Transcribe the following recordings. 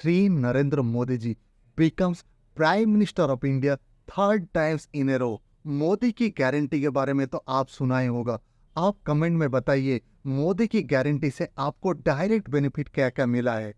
Sri Narendra Modi ji becomes Prime Minister of India third times in a row. Modi की guarantee के बारे में तो आप सुना ही होगा। आप कमेंट में बताइए मोदी की गारंटी से आपको डायरेक्ट बेनिफिट क्या क्या मिला है।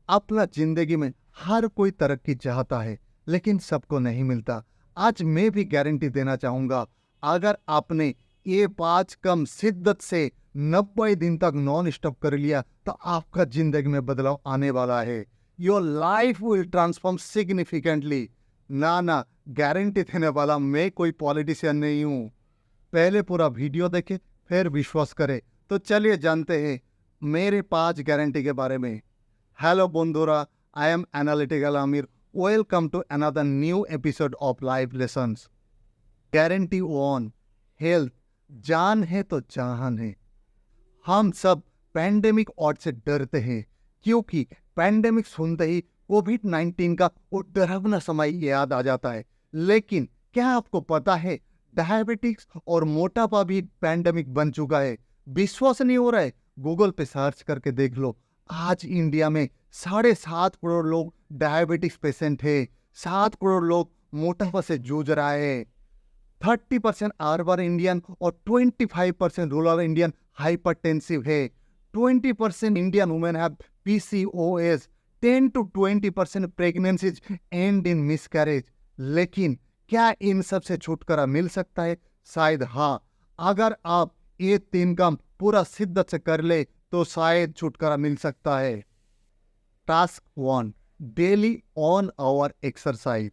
अपना जिंदगी में हर कोई तरक्की चाहता है लेकिन सबको नहीं मिलता। आज मैं भी गारंटी देना चाहूंगा, अगर आपने ये 5 कम शिद्दत से 90 दिन तक नॉन स्टॉप कर लिया तो आपका जिंदगी में बदलाव आने वाला है। Your life will transform significantly. ना, गारंटी देने वाला मैं कोई पॉलिटिशियन नहीं हूँ। पहले पूरा वीडियो देखे फिर विश्वास करे। तो चलिए जानते हैं मेरे 5 गारंटी के बारे में। हेलो बंधुरा, I am analytical Aamir. Welcome to another new episode of life lessons. Guarantee 1, health. जान है तो जहान है। हम सब पैंडेमिक और से डरते हैं क्योंकि पैंडेमिक सुनते ही कोविड-19 का वो डरावना समय याद आ जाता है। लेकिन क्या आपको पता है डायबिटिक्स और मोटापा भी पैंडेमिक बन चुका है? विश्वास नहीं हो रहा है? गूगल पे सर्च करके देख लो। आज इंडिया में 7.5 करोड़ लोग डायबिटिक्स पेशेंट है, 7 करोड़ लोग मोटापा से जूझ रहा है। 30% अर्बन इंडियन और 25% रूरल इंडियन हाइपरटेंसिव है। 20% Indian women have PCOS। 10 to 20% pregnancies and in miscarriage. लेकिन क्या इन सब से छुटकारा मिल सकता है? शायद हाँ। अगर आप ये 3 काम पूरा शिद्दत से कर ले तो शायद छुटकारा मिल सकता है। Task 1, daily on hour exercise.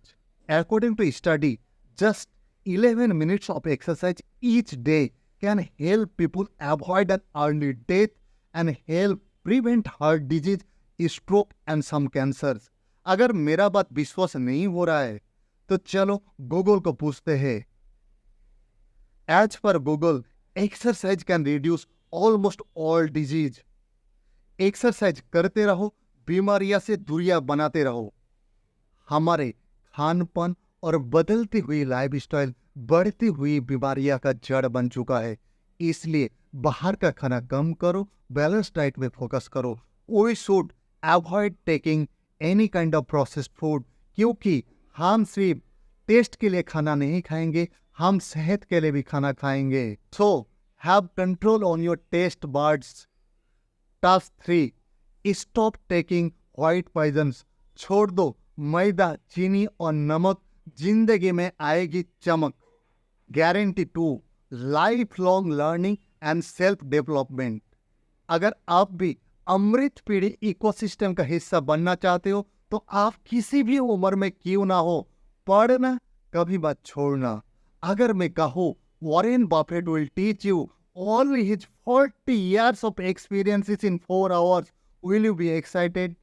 According to study, just 11 minutes of exercise each day can help people avoid an early death and help prevent heart disease, stroke and some cancers. अगर मेरा बात विश्वास नहीं हो रहा है तो चलो गूगल को पूछते हैं। As per Google, exercise can reduce almost all disease. Exercise करते रहो, बीमारियां से दूरियां बनाते रहो। हमारे खान पान और बदलती हुई लाइफस्टाइल बढ़ती हुई बीमारियां का जड़ बन चुका है। इसलिए बाहर का खाना कम करो, बैलेंस डाइट में फोकस करो। We should avoid taking any kind of processed food, क्योंकि हम सिर्फ टेस्ट के लिए खाना नहीं खाएंगे, हम सेहत के लिए भी खाना खाएंगे। So have control on your taste buds. Task 3, stop taking white poisons. छोड़ दो मैदा, चीनी और नमक, जिंदगी में आएगी चमक। Guarantee 2, life long learning and self development. अगर आप भी अमृत पीढ़ी इकोसिस्टम का हिस्सा बनना चाहते हो तो आप किसी भी उम्र में क्यों ना हो, पढ़ना कभी मत छोड़ना। अगर मैं कहूँ Warren Buffett will teach you all his 40 years of experiences in 4 hours, will you be excited?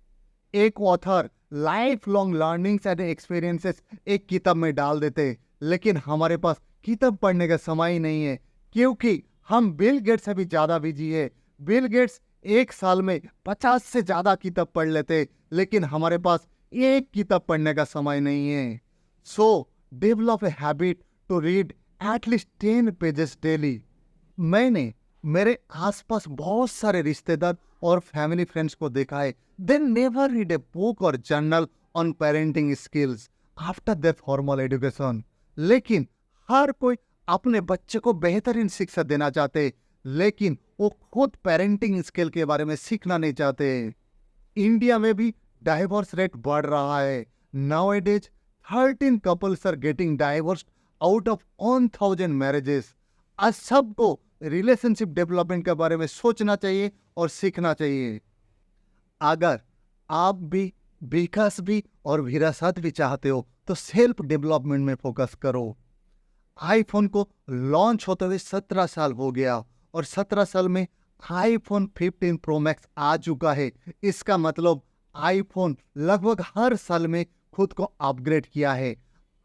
एक author life long learnings and experiences एक किताब में डाल देते, लेकिन हमारे पास किताब पढ़ने का समय ही नहीं है क्योंकि हम बिल गेट्स से भी ज्यादा बिजी है। बिल गेट्स एक साल में 50 से ज्यादा किताब पढ़ लेते, लेकिन हमारे पास एक किताब पढ़ने का समय नहीं है। So develop a habit to read at least 10 pages daily. मैंने मेरे आसपास बहुत सारे रिश्तेदार और फैमिली फ्रेंड्स को देखा है, they never read a book और journal on parenting skills after their formal education. लेकिन हर कोई अपने बच्चे को बेहतरीन शिक्षा देना चाहते, लेकिन वो खुद पेरेंटिंग स्किल के बारे में सीखना नहीं चाहते। इंडिया में भी डाइवोर्स रेट बढ़ रहा है। Nowadays 13 couples are getting divorced out of 1000 marriages. आज सबको रिलेशनशिप डेवलपमेंट के बारे में सोचना चाहिए और सीखना चाहिए। अगर आप भी विकास भी और विरासत भी चाहते हो तो सेल्फ डेवलपमेंट में फोकस करो। आईफोन को लॉन्च होते हुए 17 साल हो गया और 17 साल में आईफोन 15 प्रो मैक्स आ चुका है। इसका मतलब आईफोन लगभग हर साल में खुद को अपग्रेड किया है।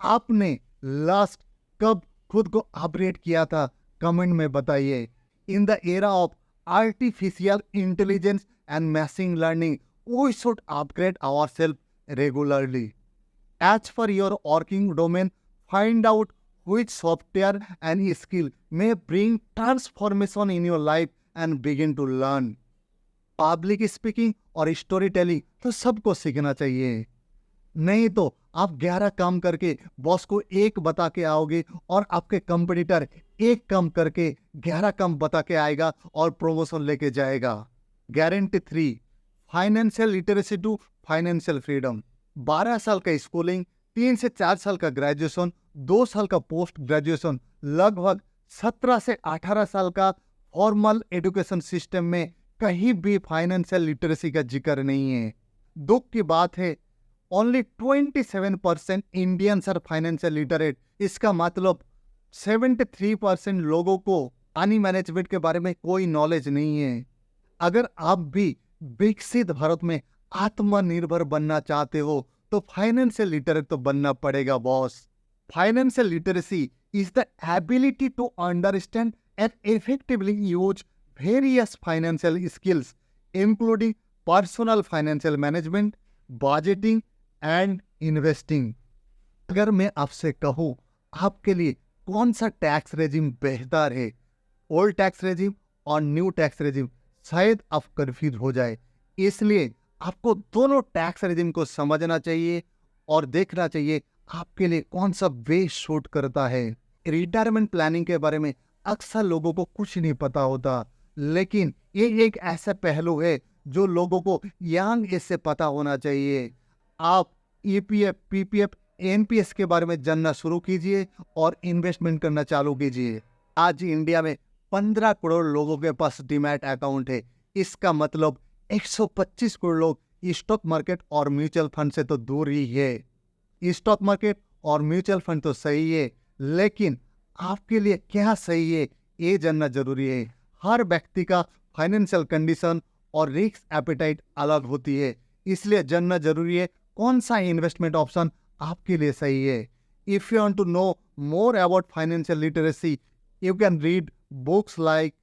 आपने लास्ट कब खुद को अपग्रेड किया था? कमेंट में बताइए। In the era of artificial intelligence and machine learning, we should upgrade ourselves regularly. As for your working domain, find out which software and skill may bring transformation in your life and begin to learn. Public speaking और story telling तो सबको सीखना चाहिए। नहीं तो आप 11 काम करके बॉस को एक बता के आओगे और आपके कंपटीटर एक काम करके 11 काम बता के आएगा और प्रमोशन लेके जाएगा। Guarantee 3, financial literacy to financial freedom. 12 साल का स्कूलिंग, 3 से 4 साल का ग्रेजुएशन, 2 साल का पोस्ट ग्रेजुएशन, लगभग 17 से 18 साल का फॉर्मल एजुकेशन सिस्टम में कहीं भी फाइनेंशियल लिटरेसी का जिक्र नहीं है। दुख की बात है only 27% Indians are financial literate. इसका मतलब 73% लोगों को मनी मैनेजमेंट के बारे में कोई नॉलेज नहीं है। अगर आप भी विकसित भारत में आत्मनिर्भर बनना चाहते हो तो फाइनेंशियल लिटरेट तो बनना पड़ेगा boss. Financial literacy is the ability to understand and effectively use various financial skills including personal financial management, budgeting and investing. अगर मैं आपसे कहूं आपके लिए कौन सा टैक्स रेजिम बेहतर है, ओल्ड टैक्स रेजिम और न्यू टैक्स रेजिम, शायद आप कंफ्यूज हो जाए। इसलिए आपको दोनों टैक्स रेजिम को समझना चाहिए और देखना चाहिए आपके लिए कौन सा वे शूट करता है। रिटायरमेंट प्लानिंग के बारे में अक्सर लोगों को कुछ नहीं पता होता, लेकिन ये एक ऐसा पहलू है जो लोगों को यंग एज से पता होना चाहिए। आप ईपीएफ, पीपीएफ, एनपीएस के बारे में जानना शुरू कीजिए और इन्वेस्टमेंट करना चालू कीजिए। आज इंडिया में 15 करोड़ लोगों के पास डीमैट अकाउंट है। इसका मतलब 125 करोड़ लोग स्टॉक मार्केट और म्यूचुअल फंड से तो दूर ही है। स्टॉक मार्केट और म्यूचुअल फंड तो सही है, लेकिन आपके लिए क्या सही है ये जानना जरूरी है। हर व्यक्ति का फाइनेंशियल कंडीशन और रिस्क एपेटाइट अलग होती है, इसलिए जानना जरूरी है कौन सा इन्वेस्टमेंट ऑप्शन आपके लिए सही है। If you want to know more about financial literacy, you can read books like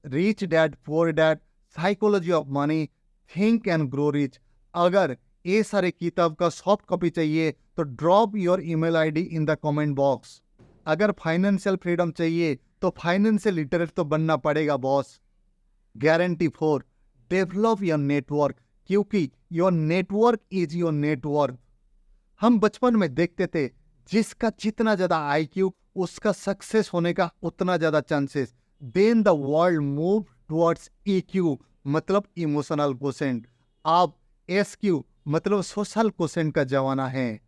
rich dad poor dad, psychology of money, think and grow rich. अगर ये सारे किताब का सॉफ्ट कॉपी चाहिए तो drop your email ID in the comment box. अगर financial freedom चाहिए तो फाइनेंशियल लिटरेट तो बनना पड़ेगा boss. Guarantee 4, develop your network, क्योंकि your network is your network. हम बचपन में देखते थे जिसका जितना ज्यादा आईक्यू उसका सक्सेस होने का उतना ज्यादा chances. Then the world move towards EQ मतलब इमोशनल क्वोशेंट। अब एसक्यू मतलब सोशल क्वोशेंट का जमाना है।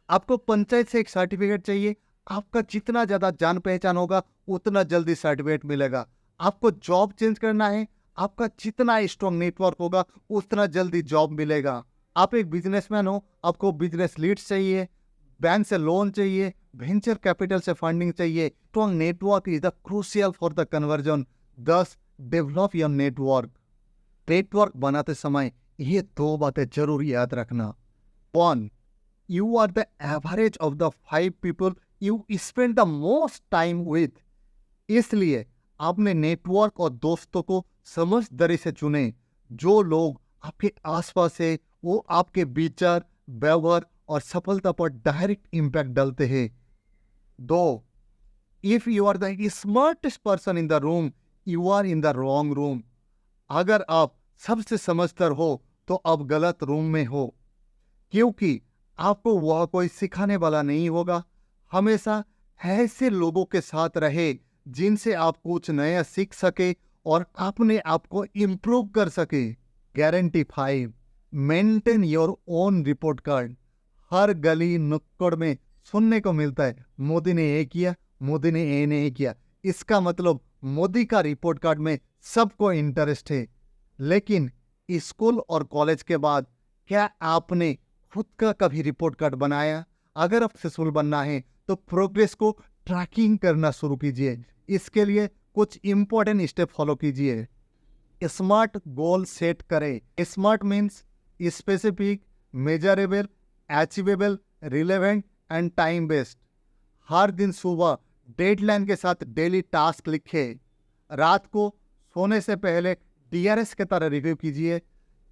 आपको पंचायत से एक सर्टिफिकेट चाहिए, आपका जितना ज्यादा जान पहचान होगा उतना जल्दी सर्टिफिकेट मिलेगा। आपको जॉब चेंज करना है, आपका जितना स्ट्रॉन्ग नेटवर्क होगा उतना जल्दी जॉब मिलेगा। आप एक बिजनेसमैन हो, आपको बिजनेस लीड्स चाहिए, बैंक से लोन चाहिए, वेंचर कैपिटल से फंडिंग चाहिए। Strong network is the crucial for the conversion. दस डेवलप योर नेटवर्क। नेटवर्क बनाते समय ये 2 बातें जरूर याद रखना। 1, you are the average of the 5 people you spend the most time with। इसलिए आपने नेटवर्क और दोस्तों को समझदारी से चुने। जो लोग आपके आसपास है वो आपके विचार, व्यवहार और सफलता पर डायरेक्ट इंपैक्ट डालते हैं। 2, if you are the smartest person in the room, you are in the wrong room. अगर आप सबसे समझदार हो तो आप गलत रूम में हो, क्योंकि आपको वह कोई सिखाने वाला नहीं होगा। हमेशा ऐसे लोगों के साथ रहे जिनसे आप कुछ नया सीख सके और अपने आप को इम्प्रूव कर सके। Guarantee 5, maintain your own report card. हर गली नुक्कड़ में सुनने को मिलता है मोदी ने ये किया, मोदी ने ये नहीं किया। इसका मतलब मोदी का रिपोर्ट कार्ड में सबको इंटरेस्ट है, लेकिन स्कूल और कॉलेज के बाद क्या आपने खुद का कभी रिपोर्ट कार्ड बनाया? अगर आप सक्सेसफुल बनना है तो प्रोग्रेस को ट्रैकिंग करना शुरू कीजिए। इसके लिए कुछ इंपॉर्टेंट स्टेप फॉलो कीजिए। स्मार्ट गोल सेट करें। Smart means specific, measurable, achievable, relevant and time based. हर दिन सुबह डेडलाइन के साथ डेली टास्क लिखें। रात को सोने से पहले DRS के तरह रिव्यू कीजिए।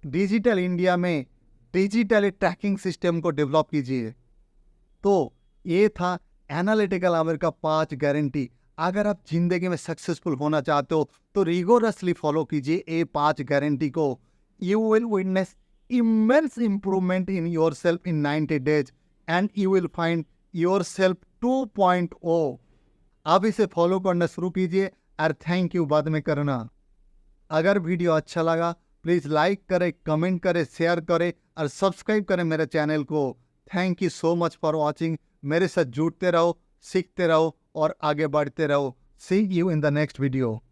डिजिटल इंडिया में डिजिटली ट्रैकिंग सिस्टम को डेवलप कीजिए। तो ये था एनालिटिकल आमिर का 5 गारंटी। अगर आप जिंदगी में सक्सेसफुल होना चाहते हो तो रिगोरसली फॉलो कीजिए ये 5 गारंटी को। you will witness immense improvement in yourself in 90 days and you will find yourself 2.0. आप इसे फॉलो करना शुरू कीजिए और थैंक यू बाद में करना। अगर वीडियो अच्छा लगा प्लीज़ लाइक करें, कमेंट करें, शेयर करें और सब्सक्राइब करें मेरे चैनल को। Thank you so much for watching. मेरे साथ जुड़ते रहो, सीखते रहो और आगे बढ़ते रहो। See you in the next video.